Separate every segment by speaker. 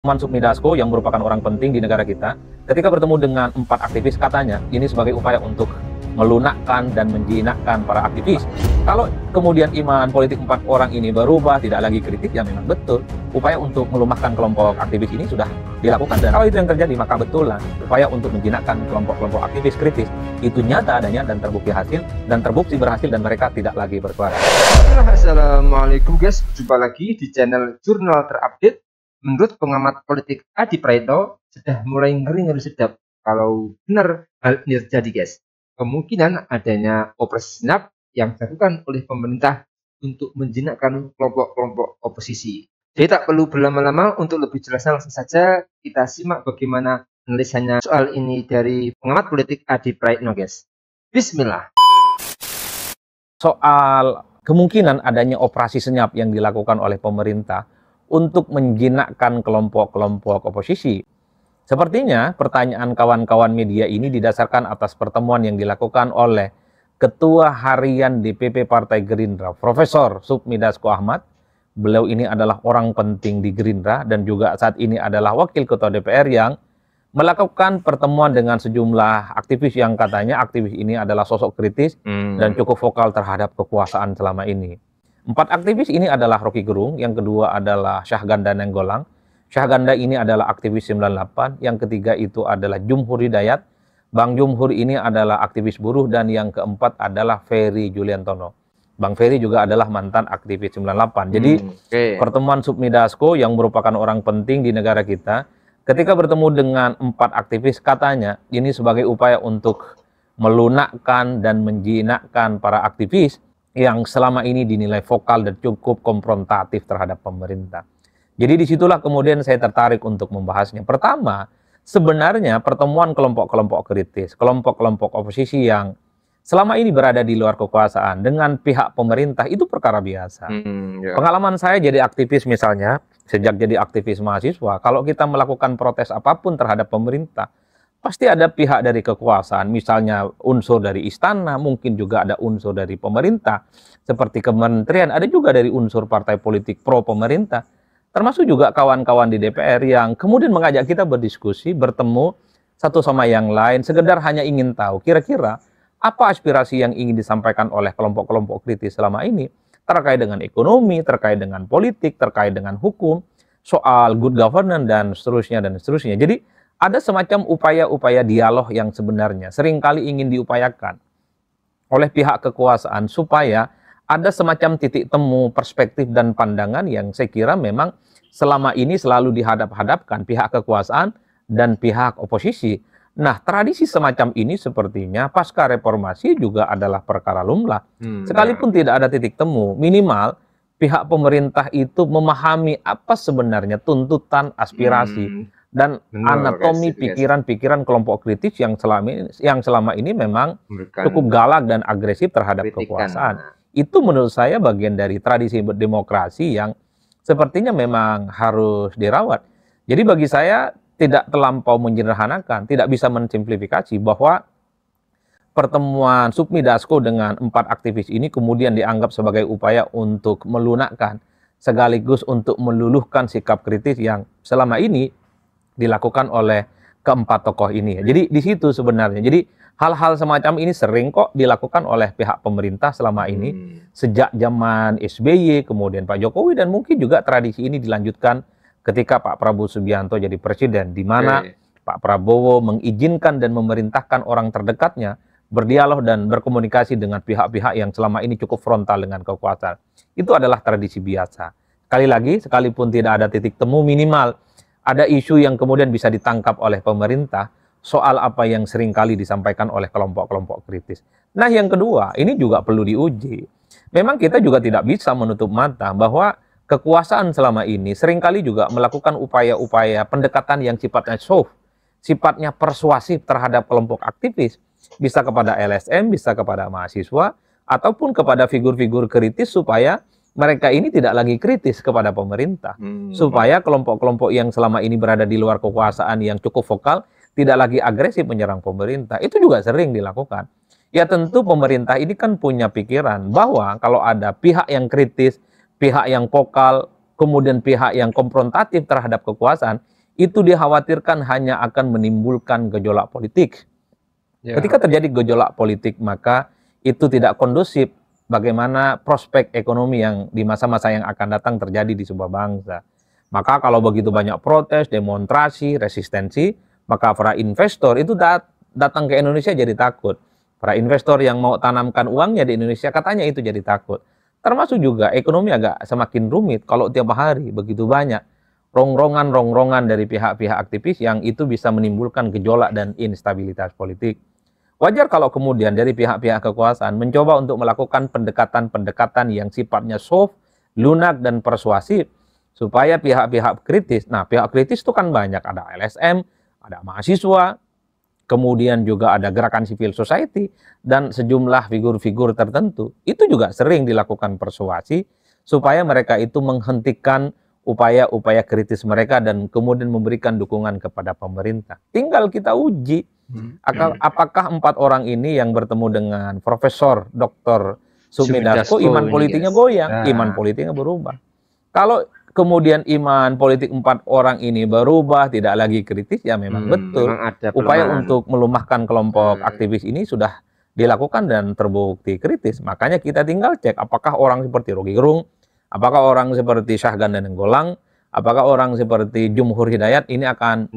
Speaker 1: Teman Sufmi Dasko yang merupakan orang penting di negara kita, ketika bertemu dengan 4 aktivis, katanya ini sebagai upaya untuk melunakkan dan menjinakkan para aktivis. Kalau kemudian iman politik 4 orang ini berubah, tidak lagi kritik, ya memang betul upaya untuk melemahkan kelompok aktivis ini sudah dilakukan. Dan kalau itu yang terjadi, maka betul lah upaya untuk menjinakkan kelompok-kelompok aktivis kritis itu nyata adanya dan terbukti berhasil dan mereka tidak lagi bersuara.
Speaker 2: Assalamualaikum guys, jumpa lagi di channel Jurnal Terupdate. Menurut pengamat politik Adi Praetno, sudah mulai ngeri-ngeri sedap kalau benar hal ini terjadi guys. Kemungkinan adanya operasi senyap yang dilakukan oleh pemerintah untuk menjinakkan kelompok-kelompok oposisi. Jadi tak perlu berlama-lama, untuk lebih jelasnya langsung saja kita simak bagaimana penulisannya soal ini dari pengamat politik Adi Praetno guys. Bismillah.
Speaker 1: Soal kemungkinan adanya operasi senyap yang dilakukan oleh pemerintah untuk menjinakkan kelompok-kelompok oposisi. Sepertinya pertanyaan kawan-kawan media ini didasarkan atas pertemuan yang dilakukan oleh Ketua Harian DPP Partai Gerindra, Profesor Sufmi Dasko Ahmad. Beliau ini adalah orang penting di Gerindra dan juga saat ini adalah Wakil Ketua DPR yang melakukan pertemuan dengan sejumlah aktivis yang katanya aktivis ini adalah sosok kritis dan cukup vokal terhadap kekuasaan selama ini. 4 aktivis ini adalah Rocky Gerung, yang kedua adalah Syahganda Nainggolan. Syahganda ini adalah aktivis 98, yang ketiga itu adalah Jumhur Hidayat. Bang Jumhur ini adalah aktivis buruh, dan yang keempat adalah Ferry Juliantono. Bang Ferry juga adalah mantan aktivis 98. Jadi pertemuan Sufmi Dasko yang merupakan orang penting di negara kita, ketika bertemu dengan 4 aktivis, katanya ini sebagai upaya untuk melunakkan dan menjinakkan para aktivis yang selama ini dinilai vokal dan cukup konfrontatif terhadap pemerintah. Jadi disitulah kemudian saya tertarik untuk membahasnya. Pertama, sebenarnya pertemuan kelompok-kelompok kritis, kelompok-kelompok oposisi yang selama ini berada di luar kekuasaan dengan pihak pemerintah itu perkara biasa. Pengalaman saya jadi aktivis misalnya, sejak jadi aktivis mahasiswa, kalau kita melakukan protes apapun terhadap pemerintah, pasti ada pihak dari kekuasaan, misalnya unsur dari istana, mungkin juga ada unsur dari pemerintah, seperti kementerian, ada juga dari unsur partai politik pro pemerintah, termasuk juga kawan-kawan di DPR yang kemudian mengajak kita berdiskusi, bertemu satu sama yang lain, sekedar hanya ingin tahu kira-kira apa aspirasi yang ingin disampaikan oleh kelompok-kelompok kritis selama ini, terkait dengan ekonomi, terkait dengan politik, terkait dengan hukum, soal good governance, dan seterusnya, dan seterusnya. Jadi, ada semacam upaya-upaya dialog yang sebenarnya seringkali ingin diupayakan oleh pihak kekuasaan supaya ada semacam titik temu perspektif dan pandangan yang saya kira memang selama ini selalu dihadap-hadapkan pihak kekuasaan dan pihak oposisi. Nah, tradisi semacam ini sepertinya pasca reformasi juga adalah perkara lumrah. Sekalipun tidak ada titik temu, minimal pihak pemerintah itu memahami apa sebenarnya tuntutan, aspirasi, dan anatomi pikiran-pikiran kelompok kritis yang selama ini memang cukup galak dan agresif terhadap kekuasaan. Itu menurut saya bagian dari tradisi demokrasi yang sepertinya memang harus dirawat. Jadi bagi saya tidak terlampau menyederhanakan, tidak bisa mensimplifikasi bahwa pertemuan Sufmi Dasko dengan 4 aktivis ini kemudian dianggap sebagai upaya untuk melunakkan sekaligus untuk meluluhkan sikap kritis yang selama ini dilakukan oleh keempat tokoh ini. Jadi di situ sebenarnya. Jadi hal-hal semacam ini sering kok dilakukan oleh pihak pemerintah selama ini sejak zaman SBY, kemudian Pak Jokowi, dan mungkin juga tradisi ini dilanjutkan ketika Pak Prabowo Subianto jadi presiden, di mana Pak Prabowo mengizinkan dan memerintahkan orang terdekatnya berdialog dan berkomunikasi dengan pihak-pihak yang selama ini cukup frontal dengan kekuasaan. Itu adalah tradisi biasa. Sekali lagi, sekalipun tidak ada titik temu, minimal ada isu yang kemudian bisa ditangkap oleh pemerintah soal apa yang seringkali disampaikan oleh kelompok-kelompok kritis. Nah, yang kedua, ini juga perlu diuji. Memang kita juga tidak bisa menutup mata bahwa kekuasaan selama ini seringkali juga melakukan upaya-upaya pendekatan yang sifatnya soft, sifatnya persuasif terhadap kelompok aktivis, bisa kepada LSM, bisa kepada mahasiswa, ataupun kepada figur-figur kritis supaya mereka ini tidak lagi kritis kepada pemerintah, supaya kelompok-kelompok yang selama ini berada di luar kekuasaan yang cukup vokal tidak lagi agresif menyerang pemerintah. Itu juga sering dilakukan. Ya tentu pemerintah ini kan punya pikiran bahwa kalau ada pihak yang kritis, pihak yang vokal, kemudian pihak yang konfrontatif terhadap kekuasaan, itu dikhawatirkan hanya akan menimbulkan gejolak politik.
Speaker 2: Ya.
Speaker 1: Ketika terjadi gejolak politik, maka itu tidak kondusif bagaimana prospek ekonomi yang di masa-masa yang akan datang terjadi di sebuah bangsa. Maka kalau begitu banyak protes, demonstrasi, resistensi, maka para investor itu datang ke Indonesia jadi takut. Para investor yang mau tanamkan uangnya di Indonesia katanya itu jadi takut. Termasuk juga ekonomi agak semakin rumit kalau tiap hari begitu banyak rongrongan dari pihak-pihak aktivis yang itu bisa menimbulkan gejolak dan instabilitas politik. Wajar kalau kemudian dari pihak-pihak kekuasaan mencoba untuk melakukan pendekatan-pendekatan yang sifatnya soft, lunak, dan persuasif supaya pihak-pihak kritis, nah pihak kritis itu kan banyak, ada LSM, ada mahasiswa, kemudian juga ada gerakan civil society, dan sejumlah figur-figur tertentu. Itu juga sering dilakukan persuasi supaya mereka itu menghentikan upaya-upaya kritis mereka dan kemudian memberikan dukungan kepada pemerintah. Tinggal kita uji apakah 4 orang ini yang bertemu dengan Profesor Dr. Sumi Dasko iman politiknya goyang, iman politiknya berubah. Kalau kemudian iman politik 4 orang ini berubah, tidak lagi kritis, ya memang betul.
Speaker 2: Memang ada
Speaker 1: upaya untuk melumahkan kelompok aktivis ini sudah dilakukan dan terbukti kritis. Makanya kita tinggal cek apakah orang seperti Rocky Gerung, apakah orang seperti Syahganda Nenggolang, apakah orang seperti Jumhur Hidayat ini akan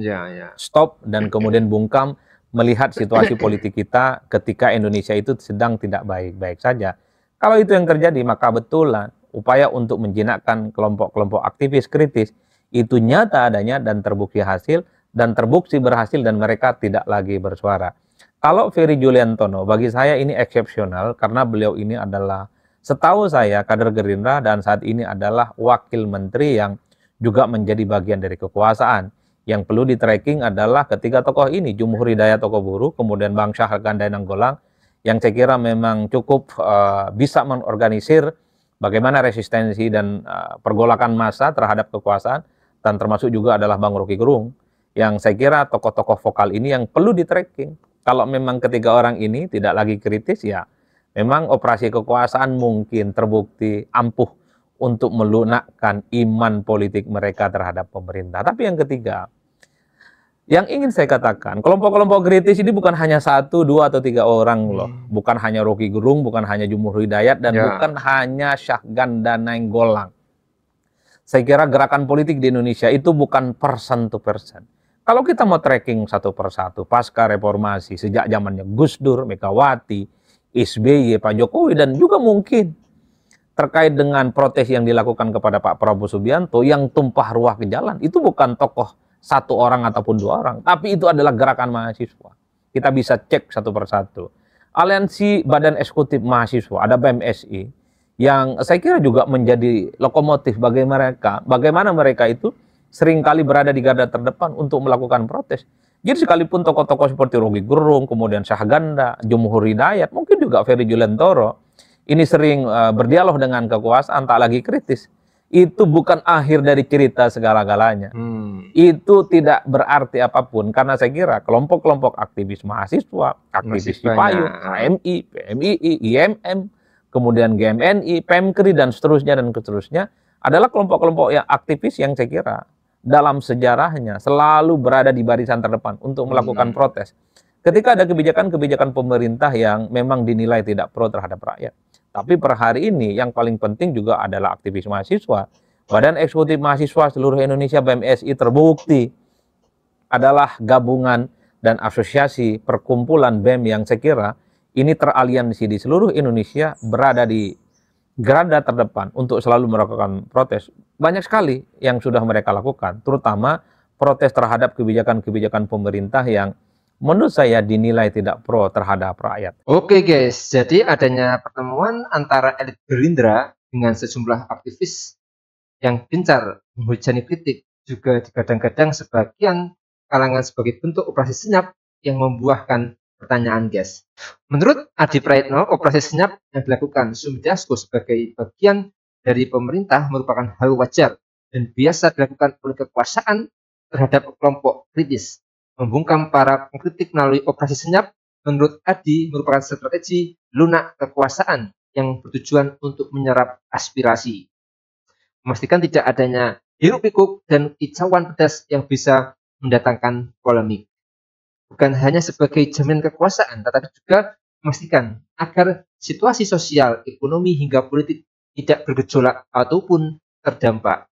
Speaker 1: stop dan kemudian bungkam melihat situasi politik kita ketika Indonesia itu sedang tidak baik-baik saja. Kalau itu yang terjadi, maka betulan upaya untuk menjinakkan kelompok-kelompok aktivis kritis itu nyata adanya dan terbukti berhasil dan mereka tidak lagi bersuara. Kalau Ferry Juliantono, bagi saya ini eksepsional karena beliau ini adalah, setahu saya, kader Gerindra dan saat ini adalah wakil menteri yang juga menjadi bagian dari kekuasaan. Yang perlu di-tracking adalah ketiga tokoh ini, Jumhur Hidayat tokoh buruh, kemudian Bang Syahganda Nenggolang, yang saya kira memang cukup bisa mengorganisir bagaimana resistensi dan pergolakan massa terhadap kekuasaan, dan termasuk juga adalah Bang Rocky Gerung, yang saya kira tokoh-tokoh vokal ini yang perlu di-tracking. Kalau memang ketiga orang ini tidak lagi kritis, ya memang operasi kekuasaan mungkin terbukti ampuh untuk melunakkan iman politik mereka terhadap pemerintah. Tapi yang ketiga, yang ingin saya katakan, kelompok-kelompok kritis ini bukan hanya 1, 2, atau 3 orang loh. Bukan hanya Rocky Gerung, bukan hanya Jumhur Hidayat, dan bukan hanya Syahganda Nenggolang. Saya kira gerakan politik di Indonesia itu bukan person to person. Kalau kita mau tracking satu persatu, pasca reformasi, sejak zamannya Gus Dur, Megawati, SBY, Pak Jokowi, dan juga mungkin terkait dengan protes yang dilakukan kepada Pak Prabowo Subianto yang tumpah ruah ke jalan, itu bukan tokoh 1 orang ataupun 2 orang, tapi itu adalah gerakan mahasiswa. Kita bisa cek satu persatu. Aliansi Badan Eksekutif Mahasiswa, ada BMSI, yang saya kira juga menjadi lokomotif bagi mereka, bagaimana mereka itu seringkali berada di garda terdepan untuk melakukan protes. Jadi sekalipun tokoh-tokoh seperti Rocky Gerung, kemudian Syahganda, Jumhur Hidayat, mungkin juga Ferry Juliantono, ini sering berdialog dengan kekuasaan, tak lagi kritis. Itu bukan akhir dari cerita segala-galanya. Itu tidak berarti apapun, karena saya kira kelompok-kelompok aktivis mahasiswa, aktivis Cipayung, HMI, PMII, IMM, kemudian GMNI, PEMKRI, dan seterusnya adalah kelompok-kelompok yang aktivis yang saya kira dalam sejarahnya selalu berada di barisan terdepan untuk melakukan protes. Ketika ada kebijakan-kebijakan pemerintah yang memang dinilai tidak pro terhadap rakyat. Tapi per hari ini yang paling penting juga adalah aktivis mahasiswa. Badan Eksekutif Mahasiswa Seluruh Indonesia BMSI terbukti adalah gabungan dan asosiasi perkumpulan BEM yang saya kira ini teraliansi di seluruh Indonesia, berada di garda terdepan untuk selalu melakukan protes. Banyak sekali yang sudah mereka lakukan, terutama protes terhadap kebijakan-kebijakan pemerintah yang menurut saya dinilai tidak pro terhadap rakyat.
Speaker 2: Oke guys, jadi adanya pertemuan antara elit Gerindra dengan sejumlah aktivis yang gencar menghujani kritik juga digadang-gadang sebagian kalangan sebagai bentuk operasi senyap yang membuahkan pertanyaan guys. Menurut Adi Praetno, operasi senyap yang dilakukan Sumi Dasko sebagai bagian dari pemerintah merupakan hal wajar dan biasa dilakukan oleh kekuasaan terhadap kelompok kritis. Membungkam para pengkritik melalui operasi senyap, menurut Adi merupakan strategi lunak kekuasaan yang bertujuan untuk menyerap aspirasi, memastikan tidak adanya hiruk-pikuk dan kicauan pedas yang bisa mendatangkan polemik. Bukan hanya sebagai jaminan kekuasaan, tetapi juga memastikan agar situasi sosial, ekonomi, hingga politik tidak bergejolak ataupun terdampak.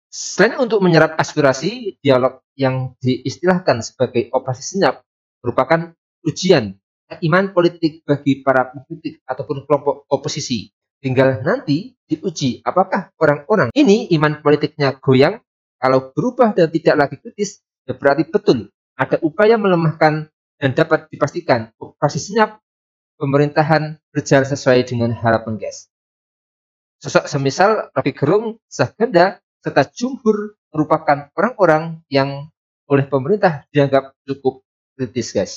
Speaker 2: Selain untuk menyerap aspirasi, dialog yang diistilahkan sebagai operasi senyap merupakan ujian iman politik bagi para pengkritik ataupun kelompok oposisi. Tinggal nanti diuji apakah orang-orang ini iman politiknya goyang. Kalau berubah dan tidak lagi kritis, ya berarti betul ada upaya melemahkan dan dapat dipastikan operasi senyap pemerintahan berjalan sesuai dengan harapan guys. Sosok semisal Rocky Gerung, Syahganda, serta Jumhur merupakan orang-orang yang oleh pemerintah dianggap cukup kritis guys.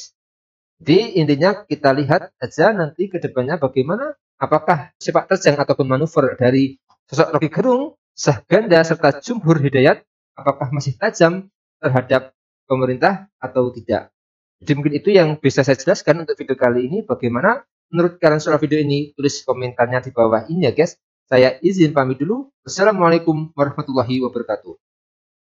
Speaker 2: Jadi intinya kita lihat aja nanti ke depannya bagaimana, apakah sepak terjang ataupun manuver dari sosok Rocky Gerung, Syahganda, serta Jumhur Hidayat, apakah masih tajam terhadap pemerintah atau tidak. Jadi mungkin itu yang bisa saya jelaskan untuk video kali ini. Bagaimana menurut kalian soal video ini? Tulis komentarnya di bawah ini ya guys. Saya izin pamit dulu. Wassalamualaikum warahmatullahi wabarakatuh.